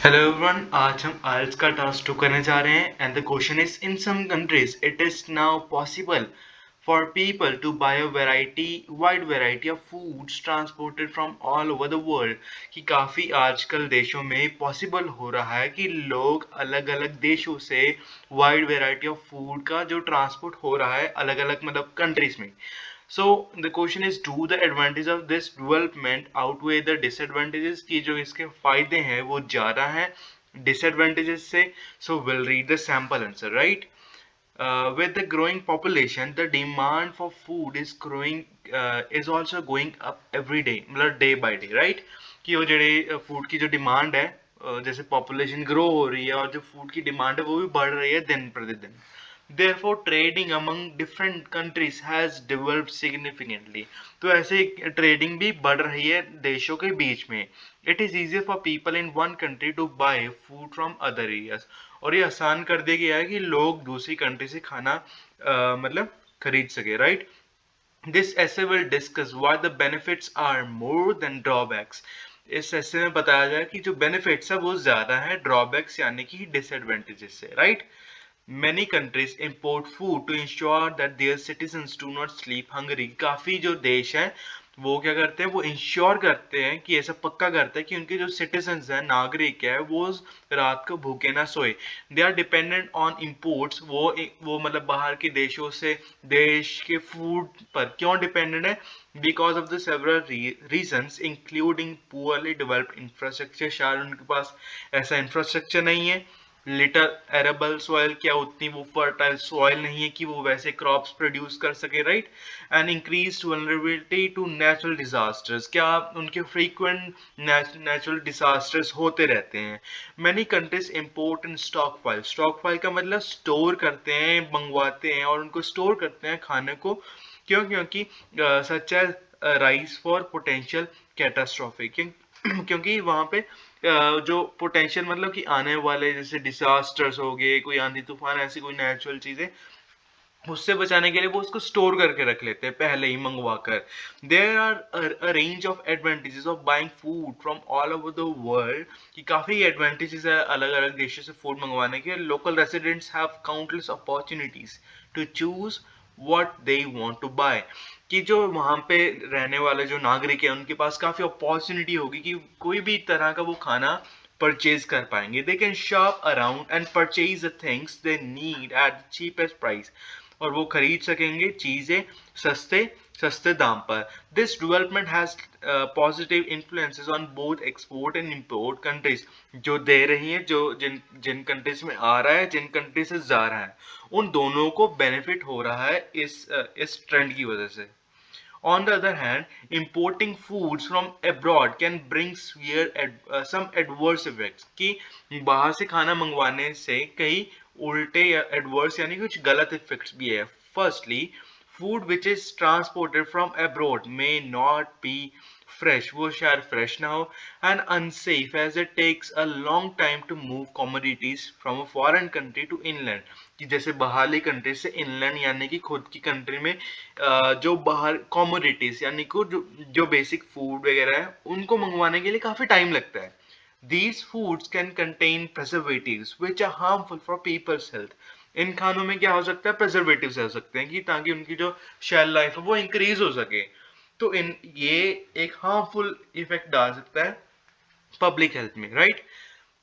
Hello everyone, आज हम IELTS का टास्क 2 करने जा रहे हैं and the question is in some countries it is now possible for people to buy a wide variety of foods transported from all over the world. कि काफ़ी आजकल देशों में पॉसिबल हो रहा है कि लोग अलग अलग देशों से वाइड वैरायटी ऑफ फूड का जो ट्रांसपोर्ट हो रहा है अलग अलग मतलब कंट्रीज में। So the question is, do the advantage of this development outweigh the disadvantages? कि जो इसके फायदे हैं वो ज़्यादा हैं disadvantages से. So we'll read the sample answer, right? With the growing population, the demand for food is growing, is also going up every day, मतलब day by day, right? कि वो जड़े फूड की जो डिमांड है, जैसे पॉपुलेशन ग्रो हो रही है और जो फूड की डिमांड है वो भी बढ़ रही है दिन प्रतिदिन. Therefore, trading among different countries has developed significantly. तो ऐसे ट्रेडिंग भी बढ़ रही है देशों के बीच में. It is easier for people in one country to buy food from other areas. और ये आसान कर दिया गया है कि लोग दूसरी कंट्री से खाना मतलब खरीद सके, right? This essay will discuss why the benefits are more than drawbacks. इस essay में बताया जाए कि जो benefits है वो ज्यादा है drawbacks यानी कि disadvantages से, right? Many countries import food to ensure that their citizens do not sleep hungry. काफी जो देश हैं वो क्या करते हैं, वो इंश्योर करते हैं कि ऐसा पक्का करते हैं कि उनके जो सिटीजन्स हैं, नागरिक है, वो रात को भूखे ना सोए. They are dependent on imports. वो मतलब बाहर के देशों से देश के फूड पर क्यों डिपेंडेंट है? Because of the several reasons including poorly developed infrastructure. शायद उनके पास ऐसा इंफ्रास्ट्रक्चर नहीं है. लिटर एरेबल सॉइल, क्या उतनी वो फर्टाइल सॉइल नहीं है कि वो वैसे क्रॉप्स प्रोड्यूस कर सके, right? And increase vulnerability to natural disasters, क्या उनके फ्रीक्वेंट नेचुरल डिजास्टर्स होते रहते हैं. Many countries import in stockpile का मतलब स्टोर करते हैं, मंगवाते हैं और उनको स्टोर करते हैं खाने को. क्योंकि such as rice for potential catastrophe. क्योंकि वहां पे जो पोटेंशियल मतलब कि आने वाले जैसे डिजास्टर्स हो गए, कोई आंधी तूफान, ऐसी कोई नेचुरल चीजें, उससे बचाने के लिए वो उसको स्टोर करके रख लेते हैं पहले ही मंगवा कर. There are a range of advantages of buying food from all over the world. कि काफी एडवांटेजेस है अलग अलग देशों से फूड मंगवाने के. Local residents have countless opportunities to choose what they want to buy. कि जो वहां पे रहने वाले जो नागरिक है उनके पास काफी अपॉर्चुनिटी होगी कि कोई भी तरह का वो खाना परचेज कर पाएंगे. They can shop around and purchase the things they need at the cheapest price. और वो खरीद सकेंगे चीजें सस्ते सस्ते दाम पर. This development has positive influences on both export and import countries. जो दे रही हैं, जो जिन जिन कंट्रीज में आ रहा है, जिन कंट्रीज से जा रहा है, उन दोनों को बेनिफिट हो रहा है इस ट्रेंड की वजह से. On the other hand, importing foods from abroad can bring some adverse effects. कि बाहर से खाना मंगवाने से कई उल्टे या adverse यानी कुछ गलत effects भी है. Firstly, food which is transported from abroad may not be fresh. वो शायद fresh ना हो. And unsafe as it takes a long time to move commodities from a foreign country to inland. कि जैसे बाहरली कंट्री से inland यानी कि खुद की कंट्री में जो बाहर कॉमोडिटीज यानी को जो बेसिक फूड वगैरह है उनको मंगवाने के लिए काफी टाइम लगता है. These foods can contain preservatives which are harmful for people's health. इन खानों में क्या हो सकता है? प्रिजर्वेटिव्स हो सकते हैं कि ताकि उनकी जो शेल लाइफ है वो इंक्रीज हो सके. तो इन ये एक हार्मफुल इफेक्ट डाल सकता है पब्लिक हेल्थ में, right?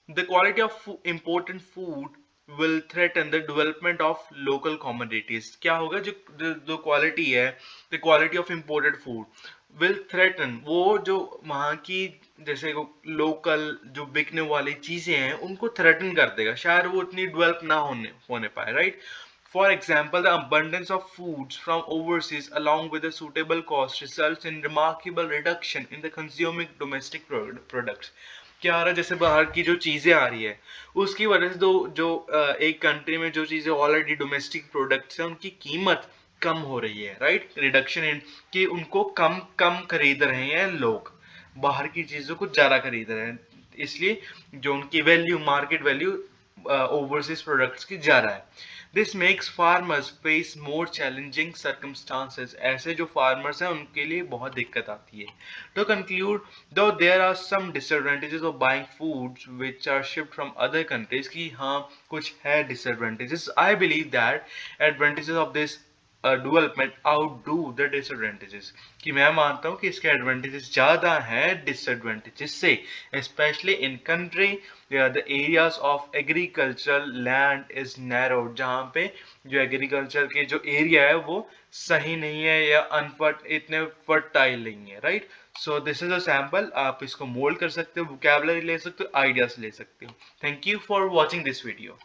The quality of important food will threaten the development of local commodities. क्या होगा? जो क्वालिटी है, the quality of imported food will threaten, वो जो वहाँ की जैसे लोकल जो बिकने वाली चीजें हैं उनको थ्रेटन कर देगा. शायद वो उतनी डेवलप ना होने पाए, right? For example, the abundance of foods from overseas along with a suitable cost results in remarkable reduction in the consuming domestic products. क्या आ रहा है? जैसे बाहर की जो चीजें आ रही है उसकी वजह से जो एक कंट्री में जो चीजें ऑलरेडी डोमेस्टिक प्रोडक्ट्स हैं उनकी कीमत कम हो रही है, राइट? रिडक्शन इन कि उनको कम कम खरीद रहे हैं लोग, बाहर की चीजों को ज्यादा खरीद रहे हैं. इसलिए जो उनकी value, market value overseas products की जा रहा है। This makes farmers face more challenging circumstances. ऐसे जो फार्मर्स हैं उनके लिए बहुत दिक्कत आती है। To conclude, though there are some disadvantages of buying foods which are shipped from other countries, की हाँ कुछ है disadvantages, I believe that advantages of this development outdo the disadvantages, कि मैं मानता हूँ कि इसके एडवांटेजेस ज़्यादा हैं डिसएडवांटेजेस से, specially in country the areas of agricultural land is narrowed, जहाँ पे जो एग्रीकल्चर के जो एरिया है वो सही नहीं है या अनफर्ट इतने फर्टाइल नहीं है, right. So this is a sample, आप इसको मोल्ड कर सकते हो, वोकैबुलरी ले सकते हो, आइडियाज ले सकते हो। Thank you for watching this video.